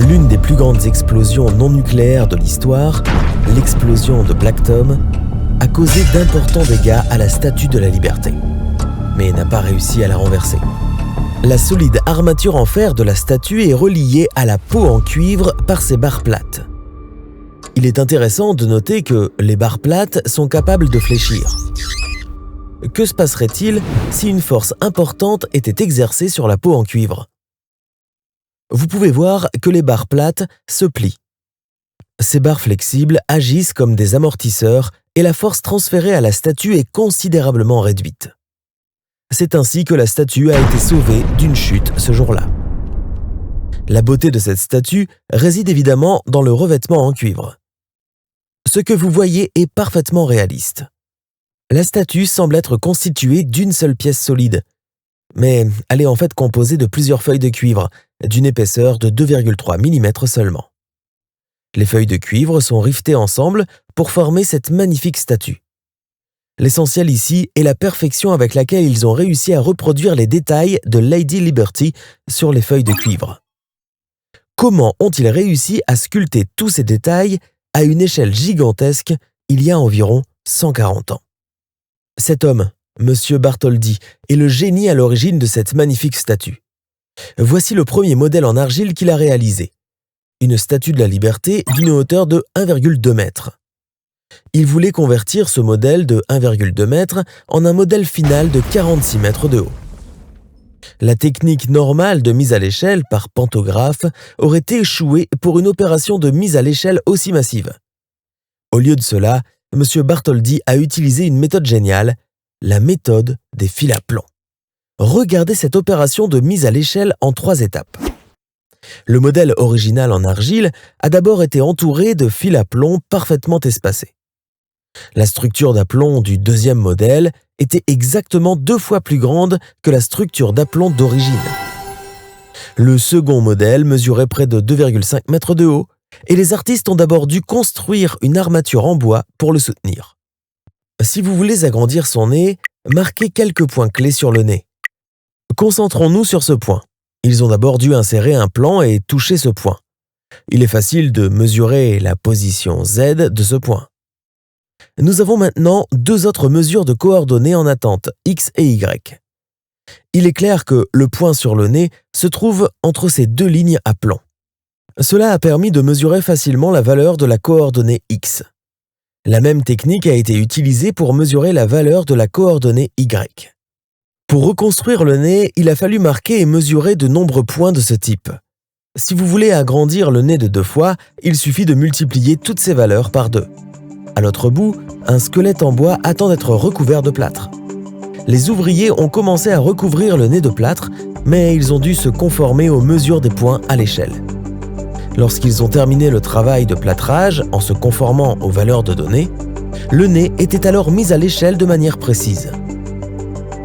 L'une des plus grandes explosions non nucléaires de l'histoire, l'explosion de Black Tom, a causé d'importants dégâts à la Statue de la Liberté, mais n'a pas réussi à la renverser. La solide armature en fer de la statue est reliée à la peau en cuivre par ses barres plates. Il est intéressant de noter que les barres plates sont capables de fléchir. Que se passerait-il si une force importante était exercée sur la peau en cuivre ? Vous pouvez voir que les barres plates se plient. Ces barres flexibles agissent comme des amortisseurs et la force transférée à la statue est considérablement réduite. C'est ainsi que la statue a été sauvée d'une chute ce jour-là. La beauté de cette statue réside évidemment dans le revêtement en cuivre. Ce que vous voyez est parfaitement réaliste. La statue semble être constituée d'une seule pièce solide, mais elle est en fait composée de plusieurs feuilles de cuivre, d'une épaisseur de 2,3 mm seulement. Les feuilles de cuivre sont rivetées ensemble pour former cette magnifique statue. L'essentiel ici est la perfection avec laquelle ils ont réussi à reproduire les détails de Lady Liberty sur les feuilles de cuivre. Comment ont-ils réussi à sculpter tous ces détails à une échelle gigantesque il y a environ 140 ans? Cet homme, M. Bartholdi, est le génie à l'origine de cette magnifique statue. Voici le premier modèle en argile qu'il a réalisé. Une statue de la Liberté d'une hauteur de 1,2 m. Il voulait convertir ce modèle de 1,2 m en un modèle final de 46 mètres de haut. La technique normale de mise à l'échelle par pantographe aurait échoué pour une opération de mise à l'échelle aussi massive. Au lieu de cela, M. Bartholdi a utilisé une méthode géniale, la méthode des fils à plomb. Regardez cette opération de mise à l'échelle en 3 étapes. Le modèle original en argile a d'abord été entouré de fils à plomb parfaitement espacés. La structure d'aplomb du deuxième modèle était exactement 2 fois plus grande que la structure d'aplomb d'origine. Le second modèle mesurait près de 2,5 mètres de haut et les artistes ont d'abord dû construire une armature en bois pour le soutenir. Si vous voulez agrandir son nez, marquez quelques points clés sur le nez. Concentrons-nous sur ce point. Ils ont d'abord dû insérer un plan et toucher ce point. Il est facile de mesurer la position Z de ce point. Nous avons maintenant 2 autres mesures de coordonnées en attente, X et Y. Il est clair que le point sur le nez se trouve entre ces 2 lignes à plomb. Cela a permis de mesurer facilement la valeur de la coordonnée X. La même technique a été utilisée pour mesurer la valeur de la coordonnée Y. Pour reconstruire le nez, il a fallu marquer et mesurer de nombreux points de ce type. Si vous voulez agrandir le nez de 2 fois, il suffit de multiplier toutes ces valeurs par 2. À l'autre bout, un squelette en bois attend d'être recouvert de plâtre. Les ouvriers ont commencé à recouvrir le nez de plâtre, mais ils ont dû se conformer aux mesures des points à l'échelle. Lorsqu'ils ont terminé le travail de plâtrage en se conformant aux valeurs de données, le nez était alors mis à l'échelle de manière précise.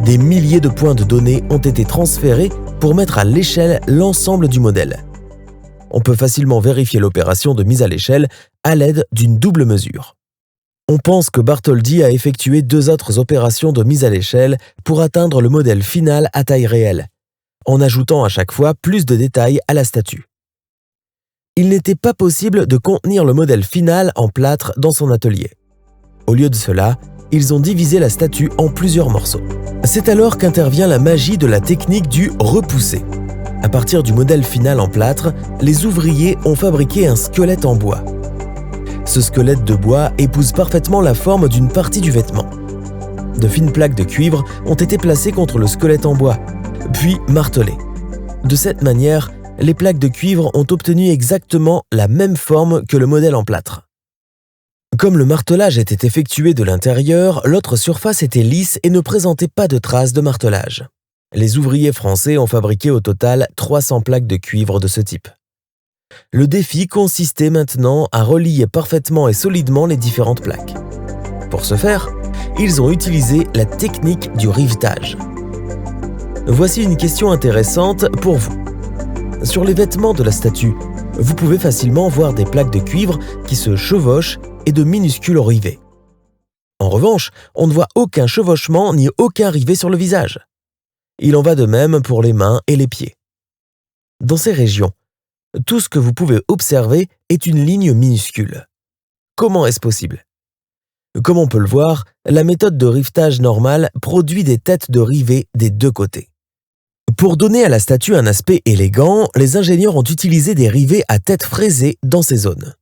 Des milliers de points de données ont été transférés pour mettre à l'échelle l'ensemble du modèle. On peut facilement vérifier l'opération de mise à l'échelle à l'aide d'une double mesure. On pense que Bartholdi a effectué 2 autres opérations de mise à l'échelle pour atteindre le modèle final à taille réelle, en ajoutant à chaque fois plus de détails à la statue. Il n'était pas possible de contenir le modèle final en plâtre dans son atelier. Au lieu de cela, ils ont divisé la statue en plusieurs morceaux. C'est alors qu'intervient la magie de la technique du repousser. À partir du modèle final en plâtre, les ouvriers ont fabriqué un squelette en bois. Ce squelette de bois épouse parfaitement la forme d'une partie du vêtement. De fines plaques de cuivre ont été placées contre le squelette en bois, puis martelées. De cette manière, les plaques de cuivre ont obtenu exactement la même forme que le modèle en plâtre. Comme le martelage était effectué de l'intérieur, l'autre surface était lisse et ne présentait pas de traces de martelage. Les ouvriers français ont fabriqué au total 300 plaques de cuivre de ce type. Le défi consistait maintenant à relier parfaitement et solidement les différentes plaques. Pour ce faire, ils ont utilisé la technique du rivetage. Voici une question intéressante pour vous. Sur les vêtements de la statue, vous pouvez facilement voir des plaques de cuivre qui se chevauchent et de minuscules rivets. En revanche, on ne voit aucun chevauchement ni aucun rivet sur le visage. Il en va de même pour les mains et les pieds. Dans ces régions, Tout ce que vous pouvez observer est une ligne minuscule. Comment est-ce possible? Comme on peut le voir, la méthode de rivetage normale produit des têtes de rivets des deux côtés. Pour donner à la statue un aspect élégant, les ingénieurs ont utilisé des rivets à tête fraisée dans ces zones.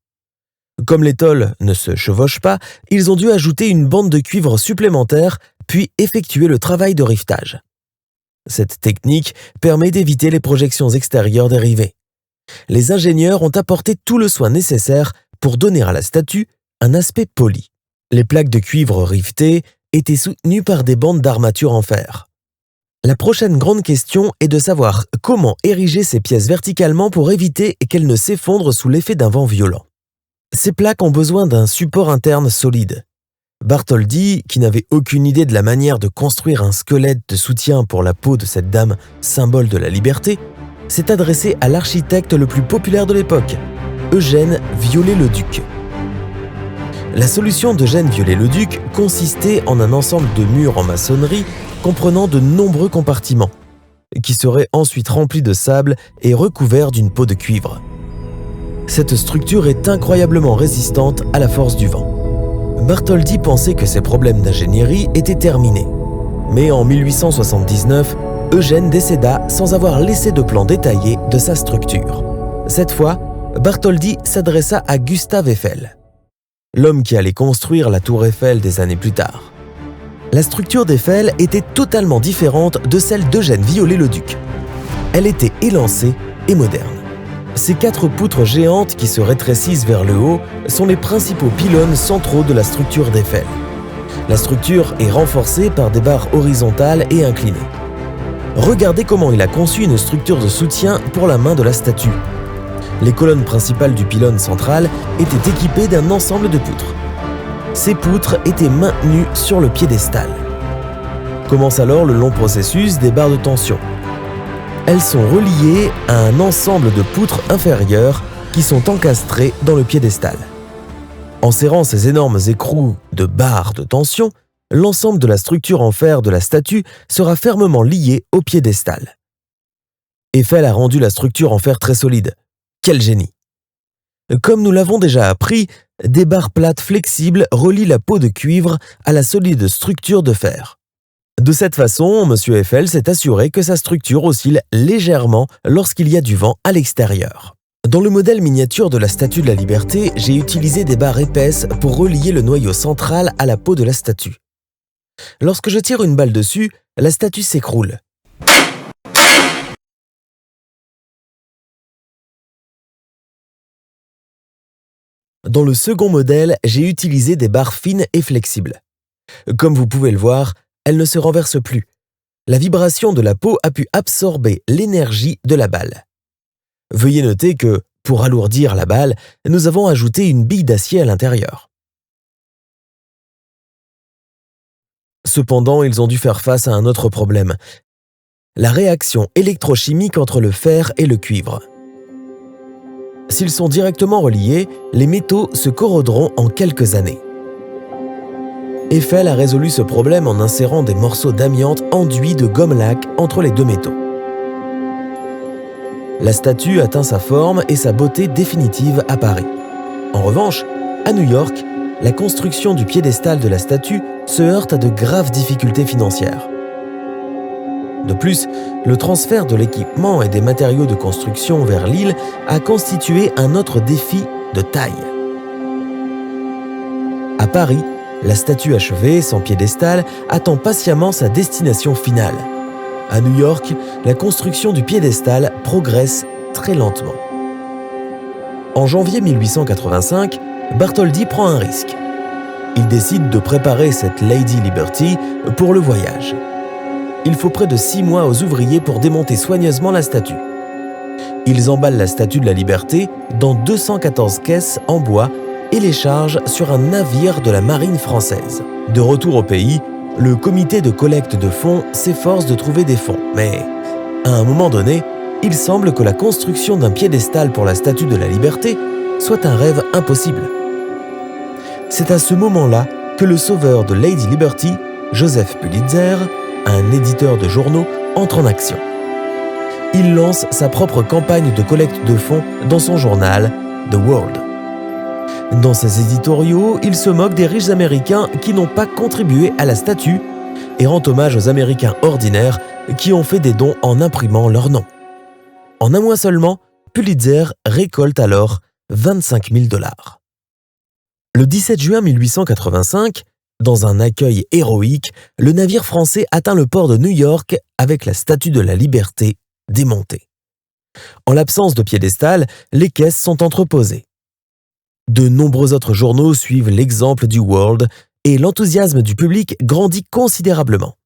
Comme les tôles ne se chevauchent pas, ils ont dû ajouter une bande de cuivre supplémentaire, puis effectuer le travail de rivetage. Cette technique permet d'éviter les projections extérieures des rivets. Les ingénieurs ont apporté tout le soin nécessaire pour donner à la statue un aspect poli. Les plaques de cuivre rivetées étaient soutenues par des bandes d'armature en fer. La prochaine grande question est de savoir comment ériger ces pièces verticalement pour éviter qu'elles ne s'effondrent sous l'effet d'un vent violent. Ces plaques ont besoin d'un support interne solide. Bartholdi, qui n'avait aucune idée de la manière de construire un squelette de soutien pour la peau de cette dame, symbole de la liberté, s'est adressé à l'architecte le plus populaire de l'époque, Eugène Viollet-le-Duc. La solution d'Eugène Viollet-le-Duc consistait en un ensemble de murs en maçonnerie comprenant de nombreux compartiments, qui seraient ensuite remplis de sable et recouverts d'une peau de cuivre. Cette structure est incroyablement résistante à la force du vent. Bartholdi pensait que ces problèmes d'ingénierie étaient terminés. Mais en 1879, Eugène décéda sans avoir laissé de plan détaillé de sa structure. Cette fois, Bartholdi s'adressa à Gustave Eiffel, l'homme qui allait construire la tour Eiffel des années plus tard. La structure d'Eiffel était totalement différente de celle d'Eugène Viollet-le-Duc. Elle était élancée et moderne. Ces 4 poutres géantes qui se rétrécissent vers le haut sont les principaux pylônes centraux de la structure d'Eiffel. La structure est renforcée par des barres horizontales et inclinées. Regardez comment il a conçu une structure de soutien pour la main de la statue. Les colonnes principales du pylône central étaient équipées d'un ensemble de poutres. Ces poutres étaient maintenues sur le piédestal. Commence alors le long processus des barres de tension. Elles sont reliées à un ensemble de poutres inférieures qui sont encastrées dans le piédestal. En serrant ces énormes écrous de barres de tension, l'ensemble de la structure en fer de la statue sera fermement lié au piédestal. Eiffel a rendu la structure en fer très solide. Quel génie! Comme nous l'avons déjà appris, des barres plates flexibles relient la peau de cuivre à la solide structure de fer. De cette façon, M. Eiffel s'est assuré que sa structure oscille légèrement lorsqu'il y a du vent à l'extérieur. Dans le modèle miniature de la Statue de la Liberté, j'ai utilisé des barres épaisses pour relier le noyau central à la peau de la statue. Lorsque je tire une balle dessus, la statue s'écroule. Dans le second modèle, j'ai utilisé des barres fines et flexibles. Comme vous pouvez le voir, elles ne se renversent plus. La vibration de la peau a pu absorber l'énergie de la balle. Veuillez noter que, pour alourdir la balle, nous avons ajouté une bille d'acier à l'intérieur. Cependant, ils ont dû faire face à un autre problème, la réaction électrochimique entre le fer et le cuivre. S'ils sont directement reliés, les métaux se corroderont en quelques années. Eiffel a résolu ce problème en insérant des morceaux d'amiante enduits de gomme laque entre les deux métaux. La statue atteint sa forme et sa beauté définitive à Paris. En revanche, à New York, la construction du piédestal de la statue se heurte à de graves difficultés financières. De plus, le transfert de l'équipement et des matériaux de construction vers l'île a constitué un autre défi de taille. À Paris, la statue achevée, sans piédestal, attend patiemment sa destination finale. À New York, la construction du piédestal progresse très lentement. En janvier 1885, Bartholdi prend un risque. Il décide de préparer cette Lady Liberty pour le voyage. Il faut près de 6 mois aux ouvriers pour démonter soigneusement la statue. Ils emballent la Statue de la Liberté dans 214 caisses en bois et les chargent sur un navire de la marine française. De retour au pays, le comité de collecte de fonds s'efforce de trouver des fonds. Mais, à un moment donné, il semble que la construction d'un piédestal pour la Statue de la Liberté soit un rêve impossible. C'est à ce moment-là que le sauveur de Lady Liberty, Joseph Pulitzer, un éditeur de journaux, entre en action. il lance sa propre campagne de collecte de fonds dans son journal The World. Dans ses éditoriaux, il se moque des riches Américains qui n'ont pas contribué à la statue et rend hommage aux Américains ordinaires qui ont fait des dons en imprimant leur nom. En un mois seulement, Pulitzer récolte alors 25 000 $. Le 17 juin 1885, dans un accueil héroïque, le navire français atteint le port de New York avec la Statue de la Liberté démontée. En l'absence de piédestal, les caisses sont entreposées. De nombreux autres journaux suivent l'exemple du World et l'enthousiasme du public grandit considérablement.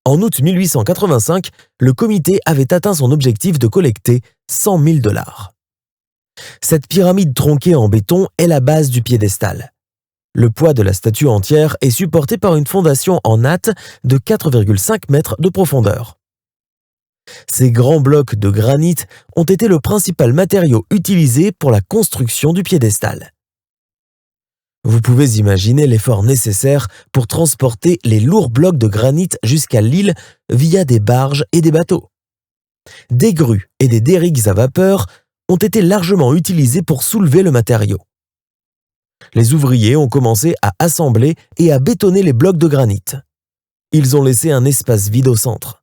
En août 1885, le comité avait atteint son objectif de collecter 100 000 $. Cette pyramide tronquée en béton est la base du piédestal. Le poids de la statue entière est supporté par une fondation en natte de 4,5 mètres de profondeur. Ces grands blocs de granit ont été le principal matériau utilisé pour la construction du piédestal. Vous pouvez imaginer l'effort nécessaire pour transporter les lourds blocs de granit jusqu'à l'île via des barges et des bateaux. Des grues et des dérigues à vapeur ont été largement utilisés pour soulever le matériau. Les ouvriers ont commencé à assembler et à bétonner les blocs de granit. Ils ont laissé un espace vide au centre.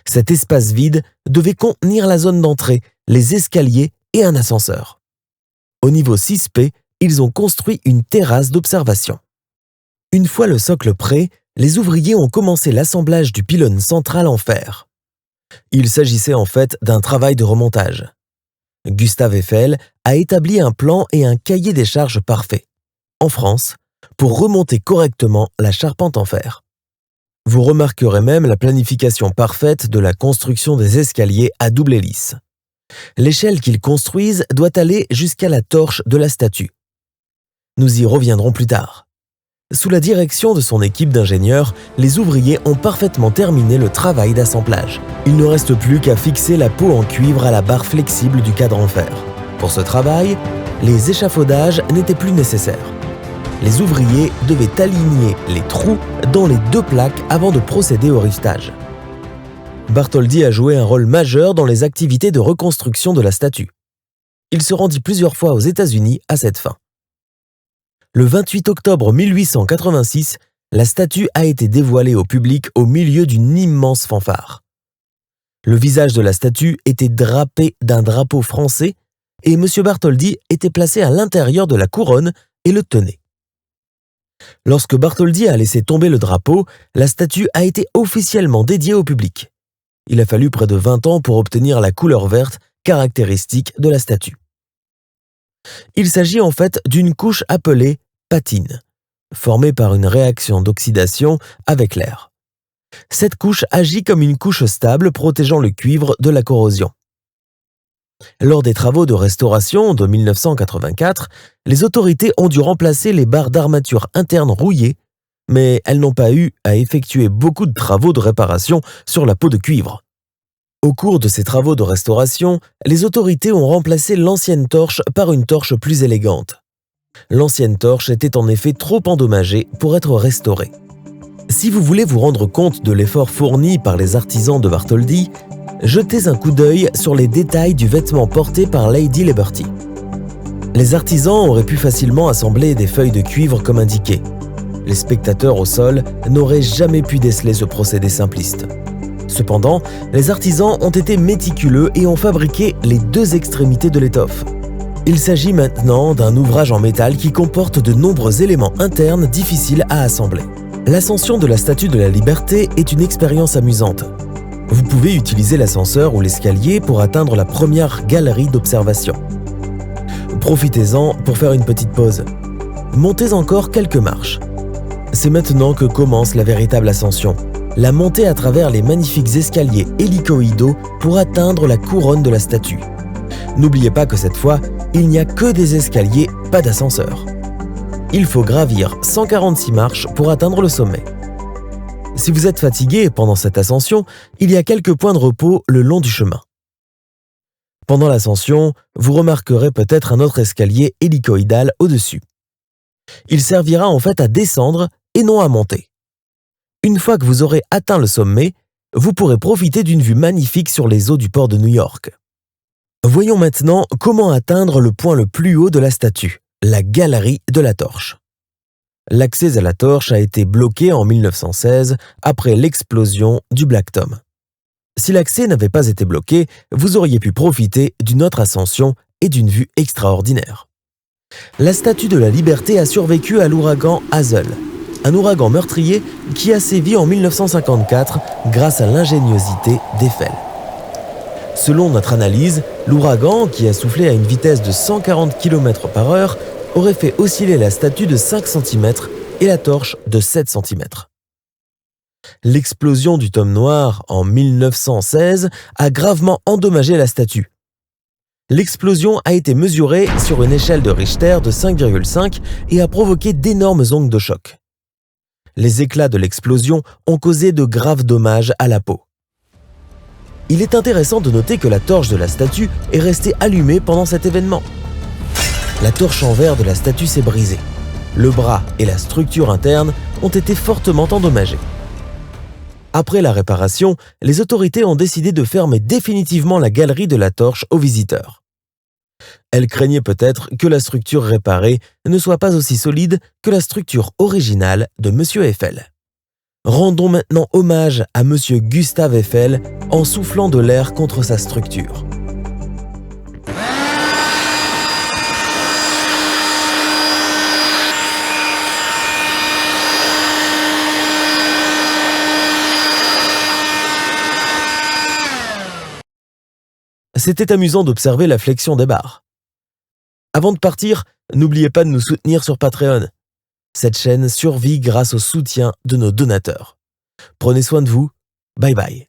Cet espace vide devait contenir la zone d'entrée, les escaliers et un ascenseur. Au niveau 6P, ils ont construit une terrasse d'observation. Une fois le socle prêt, les ouvriers ont commencé l'assemblage du pylône central en fer. Il s'agissait en fait d'un travail de remontage. Gustave Eiffel a établi un plan et un cahier des charges parfait, en France, pour remonter correctement la charpente en fer. Vous remarquerez même la planification parfaite de la construction des escaliers à double hélice. L'échelle qu'ils construisent doit aller jusqu'à la torche de la statue. Nous y reviendrons plus tard. Sous la direction de son équipe d'ingénieurs, les ouvriers ont parfaitement terminé le travail d'assemblage. Il ne reste plus qu'à fixer la peau en cuivre à la barre flexible du cadre en fer. Pour ce travail, les échafaudages n'étaient plus nécessaires. Les ouvriers devaient aligner les trous dans les deux plaques avant de procéder au rivetage. Bartholdi a joué un rôle majeur dans les activités de reconstruction de la statue. Il se rendit plusieurs fois aux États-Unis à cette fin. Le 28 octobre 1886, la statue a été dévoilée au public au milieu d'une immense fanfare. Le visage de la statue était drapé d'un drapeau français et M. Bartholdi était placé à l'intérieur de la couronne et le tenait. Lorsque Bartholdi a laissé tomber le drapeau, la statue a été officiellement dédiée au public. Il a fallu près de 20 ans pour obtenir la couleur verte caractéristique de la statue. Il s'agit en fait d'une couche appelée patine, formée par une réaction d'oxydation avec l'air. Cette couche agit comme une couche stable protégeant le cuivre de la corrosion. Lors des travaux de restauration de 1984, les autorités ont dû remplacer les barres d'armature internes rouillées, mais elles n'ont pas eu à effectuer beaucoup de travaux de réparation sur la peau de cuivre. Au cours de ces travaux de restauration, les autorités ont remplacé l'ancienne torche par une torche plus élégante. L'ancienne torche était en effet trop endommagée pour être restaurée. Si vous voulez vous rendre compte de l'effort fourni par les artisans de Bartholdi, jetez un coup d'œil sur les détails du vêtement porté par Lady Liberty. Les artisans auraient pu facilement assembler des feuilles de cuivre comme indiqué. Les spectateurs au sol n'auraient jamais pu déceler ce procédé simpliste. Cependant, les artisans ont été méticuleux et ont fabriqué les deux extrémités de l'étoffe. Il s'agit maintenant d'un ouvrage en métal qui comporte de nombreux éléments internes difficiles à assembler. L'ascension de la Statue de la Liberté est une expérience amusante. Vous pouvez utiliser l'ascenseur ou l'escalier pour atteindre la première galerie d'observation. Profitez-en pour faire une petite pause. Montez encore quelques marches. C'est maintenant que commence la véritable ascension. La montée à travers les magnifiques escaliers hélicoïdaux pour atteindre la couronne de la statue. N'oubliez pas que cette fois, il n'y a que des escaliers, pas d'ascenseur. Il faut gravir 146 marches pour atteindre le sommet. Si vous êtes fatigué pendant cette ascension, il y a quelques points de repos le long du chemin. Pendant l'ascension, vous remarquerez peut-être un autre escalier hélicoïdal au-dessus. Il servira en fait à descendre et non à monter. Une fois que vous aurez atteint le sommet, vous pourrez profiter d'une vue magnifique sur les eaux du port de New York. Voyons maintenant comment atteindre le point le plus haut de la statue, la galerie de la Torche. L'accès à la Torche a été bloqué en 1916 après l'explosion du Black Tom. Si l'accès n'avait pas été bloqué, vous auriez pu profiter d'une autre ascension et d'une vue extraordinaire. La Statue de la Liberté a survécu à l'ouragan Hazel, un ouragan meurtrier qui a sévi en 1954 grâce à l'ingéniosité d'Eiffel. Selon notre analyse, l'ouragan, qui a soufflé à une vitesse de 140 km/h, aurait fait osciller la statue de 5 cm et la torche de 7 cm. L'explosion du tome noir en 1916 a gravement endommagé la statue. L'explosion a été mesurée sur une échelle de Richter de 5,5 et a provoqué d'énormes ondes de choc. Les éclats de l'explosion ont causé de graves dommages à la peau. Il est intéressant de noter que la torche de la statue est restée allumée pendant cet événement. La torche en verre de la statue s'est brisée. Le bras et la structure interne ont été fortement endommagés. Après la réparation, les autorités ont décidé de fermer définitivement la galerie de la Torche aux visiteurs. Elles craignaient peut-être que la structure réparée ne soit pas aussi solide que la structure originale de M. Eiffel. Rendons maintenant hommage à M. Gustave Eiffel en soufflant de l'air contre sa structure. C'était amusant d'observer la flexion des barres. Avant de partir, n'oubliez pas de nous soutenir sur Patreon. Cette chaîne survit grâce au soutien de nos donateurs. Prenez soin de vous. Bye bye.